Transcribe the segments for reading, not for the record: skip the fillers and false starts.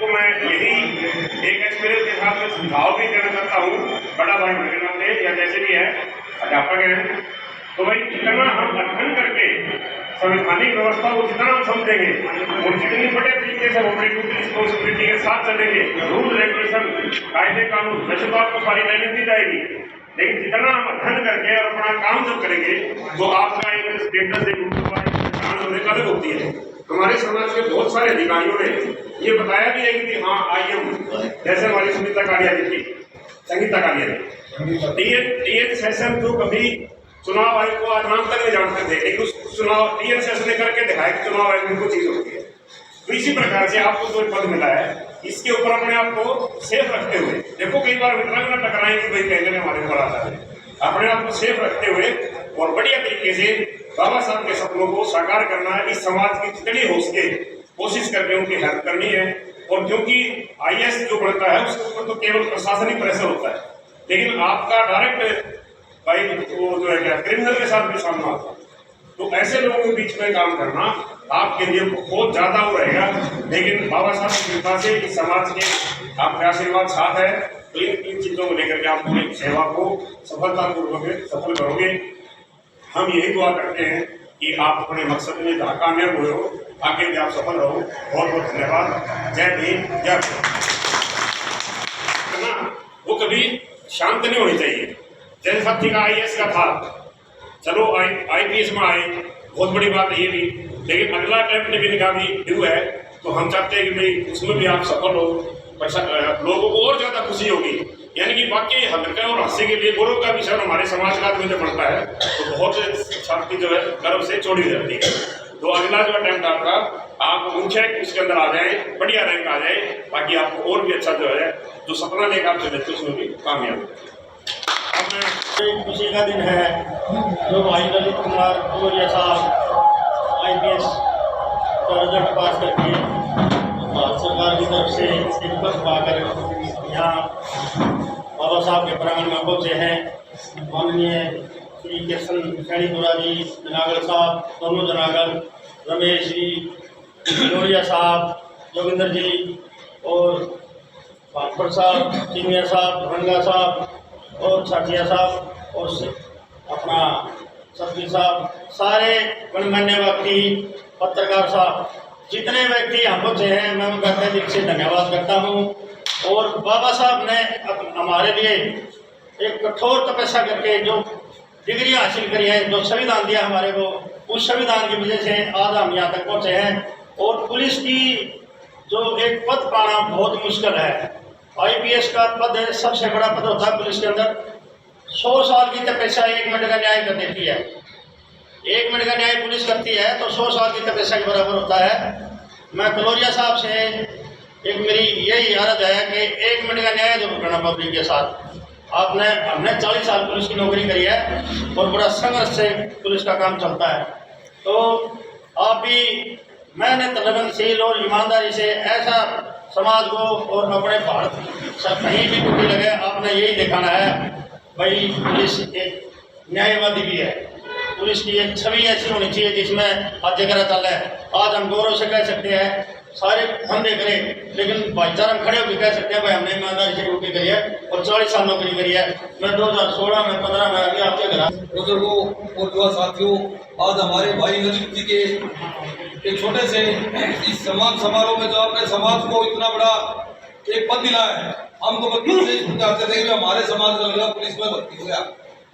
मैं यही एक एक्सपीरियंस के साथ में सुझाव भी देना चाहता हूँ, बड़ा भाई होने के नाते या जैसे भी है अध्यापक हैं, तो भाई जितना हम अध्ययन करके संवैधानिक व्यवस्था को जितना हम समझेंगे और जितनी बड़े तरीके से अपनी रिस्पॉन्सिबिलिटी के साथ चलेंगे, रूल रेगुलेशन, कायदे कानून, वैसे तो आपको सारी ट्रेनिंग दी जाएगी, लेकिन जितना हम अध्ययन करके और अपना काम जब करेंगे तो आपका एक स्टेटस एक पहचान होने का अलग होती है। हमारे समाज के बहुत सारे अधिकारियों ने ये बताया भी है कि हाँ IM, जैसे हमारी सुनीता कालिया जी थी, संगीता कालिया जी, DN सेशन जो कभी चुनाव आयोग को आज नाम तक नहीं जानते थे, लेकिन उस चुनाव DN सेशन ने करके दिखाया कि चुनाव आयोग में कोई चीज होती है। तो इसी प्रकार से आपको जो पद मिला है इसके ऊपर अपने आप को सेफ रखते हुए, देखो कई बार वितरक न टकराएं कि भाई कहने हमारे ऊपर आता है, अपने आप को सेफ रखते हुए और बढ़िया तरीके से बाबा साहब के सपनों को साकार करना है। इस समाज की जितनी हो सके कोशिश करके उनकी हेल्प करनी है। और क्योंकि IAS जो बनता है उसके ऊपर तो केवल प्रशासनिक प्रेशर होता है, लेकिन आपका डायरेक्ट भाई वो जो है क्या क्रिमिनल के साथ भी सामना होता है, तो ऐसे लोगों के बीच में काम करना आपके लिए बहुत ज्यादा वो रहेगा। लेकिन बाबा साहब की कृपा से इस समाज के आपके आशीर्वाद साथ है, तो इन चीजों को लेकर के आप पूरी सेवा को सफलतापूर्वक सफल करोगे। हम यही दुआ करते हैं कि आप अपने मकसद में जहाँ कामयाब हुए हो आगे भी आप सफल रहो। बहुत बहुत धन्यवाद। जय भीम, जय ना, वो कभी शांत नहीं होनी चाहिए। जैसे साथी का IAS का था, चलो IPS में आए, बहुत बड़ी बात है ये भी, लेकिन अगला अटेम्प्ट भी का भी ड्यू है, तो हम चाहते हैं कि भाई उसमें भी आप सफल हो, लोगों को और ज्यादा खुशी होगी। यानी कि वाकई हल्का और हास्य के लिए गौरव का विषय हमारे समाज का आदमी जब बढ़ता है तो बहुत छात्र जो है गर्व से छोड़ी जाती है। तो अगला जो अटेम्प्ट आपका, आप मुख्य उसके अंदर आ जाए, बढ़िया रैंक आ जाए, ताकि आपको और भी अच्छा जो है जो सपना लेकर आप चले उसमें भी कामयाब। खुशी का दिन है जो भाई ललित कुमार कलोरिया साहब IPS का रिजल्ट पास करके भारत सरकार की तरफ से एक पद पाकर यहाँ बाबा साहब के प्रांगण में पहुँचे हैं। माननीय श्री कृष्ण सैनीपुरा जी, जनागढ़ साहब, दोनों जनागढ़, रमेश जी, कलोरिया साहब, जोगिंदर जी और भाटपुर साहब, चिमिया साहब, रंगा साहब और साठिया साहब और अपना सतगी साहब, सारे गणमान्य व्यक्ति, पत्रकार साहब, जितने व्यक्ति यहाँ पहुँचे हैं मैं उनका तहे दिल से धन्यवाद करता हूँ। और बाबा साहब ने हमारे लिए एक कठोर तपस्या करके जो डिग्री हासिल करी है, जो संविधान दिया हमारे को, उस संविधान की वजह से आज हम यहाँ तक पहुँचे हैं। और पुलिस की जो एक पद पाना बहुत मुश्किल है। IPS का पद सबसे बड़ा पद होता है पुलिस के अंदर। 100 साल की तपस्या 1 मिनट का न्याय कर देती है। 1 मिनट का न्याय पुलिस करती है तो 100 साल की तपस्या के बराबर होता है। मैं कलोरिया साहब से एक मेरी यही याद है कि 1 मिनट का न्याय जरूर करना पब्लिक के साथ। हमने 40 साल पुलिस की नौकरी करी है और बड़ा संघर्ष से पुलिस का काम चलता है। तो आप भी मेहनत, लगनशील और ईमानदारी से ऐसा समाज को और अपने भारत सब कहीं भी ड्यूटी लगे, आपने यही दिखाना है। भाई पुलिस एक न्यायवादी भी है, पुलिस की एक छवि ऐसी होनी चाहिए जिसमें हर जगह चल है। आज हम गौरव से कह सकते हैं, सारे धंधे करें लेकिन भाईचारा में खड़े होकर कह सकते हैं भाई हमने ईमानदारी से ड्यूटी करी है और 40 साल नौकरी करी है। मैं 2016 में 15 में आगे आपके घर बुजुर्गों और युवा साथियों, आज हमारे भाई ललित जी के एक छोटे से इस सम्मान समारोह में जो आपने समाज को इतना बड़ा एक पद दिलाया है, हम तो बचपन से चाहते थे कि हमारे समाज का लड़का पुलिस में भर्ती हो गया,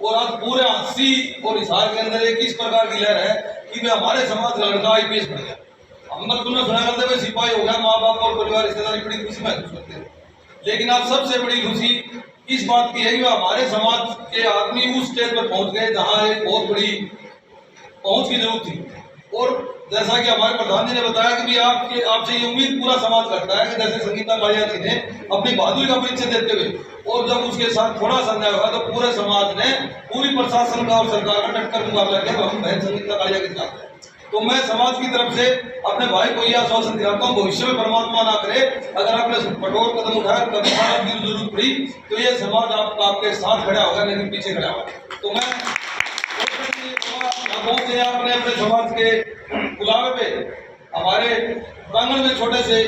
और आज पूरे 80 और हिसार के अंदर एक इस प्रकार की लहर है कि हमारे समाज का लड़का IPS बन गया। हम बचपन में सुना करते हुए सिपाही हो गया, माँ बाप और परिवार रिश्तेदारी बड़ी खुशी महसूस करते हैं। लेकिन आज सबसे बड़ी खुशी इस बात की है कि हमारे समाज के आदमी उस स्टेज पर पहुंच गए जहाँ एक बहुत बड़ी पहुंच की जरूरत थी। और जैसा कि हमारे प्रधान जी ने बताया कि आपसे ये उम्मीद पूरा समाज करता है कि जैसे संगीता कालिया जी ने अपनी बहादुरी का परिचय देते हुए और जब उसके साथ थोड़ा सा अन्याय हुआ तो पूरे समाज ने, पूरी प्रशासन का और सरकार का डटकर मुकाबला किया हम बहन संगीता कालिया के साथ। तो मैं समाज की तरफ से अपने भाई को यह आश्वासन दिलाता हूँ, भविष्य में परमात्मा ना करे अगर आपने कठोर कदम उठाया, कदम उठाने की जरूरत पड़ी तो ये समाज आपके साथ खड़ा होगा, लेकिन पीछे खड़ा होगा। तो मैं पहुंचे आपने अपने समाज के बुलावे पे हमारे प्रांगण में छोटे से,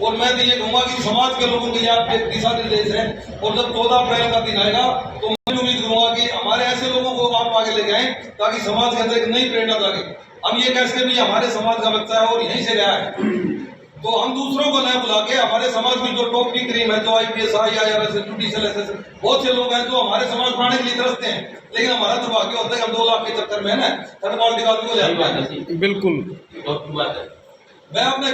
और मैं तो ये कहूँगा कि समाज के लोगों के लिए आपके दिशा निर्देश है, और जब 14 अप्रैल का दिन आएगा तो मैं उम्मीद करूँगा कि हमारे ऐसे लोगों को आप आगे लेके आएं ताकि समाज के अंदर एक नई प्रेरणा जागे। हम ये कह सके भी हमारे समाज का बच्चा है और यहीं से रहा है, तो हम दूसरों को न बुला के हमारे समाज में जो टॉप की क्रीम है, जो IPS IAS जुडिशियल एसएस, बहुत से लोग हैं जो हमारे समाज बनाने के लिए तरसते हैं, लेकिन हमारा दुर्भाग्य होता है कि हम 2 लाख के चक्कर में है ना थर्ड पार्टी का आदमी को ले आते हैं। बिल्कुल मैं अपने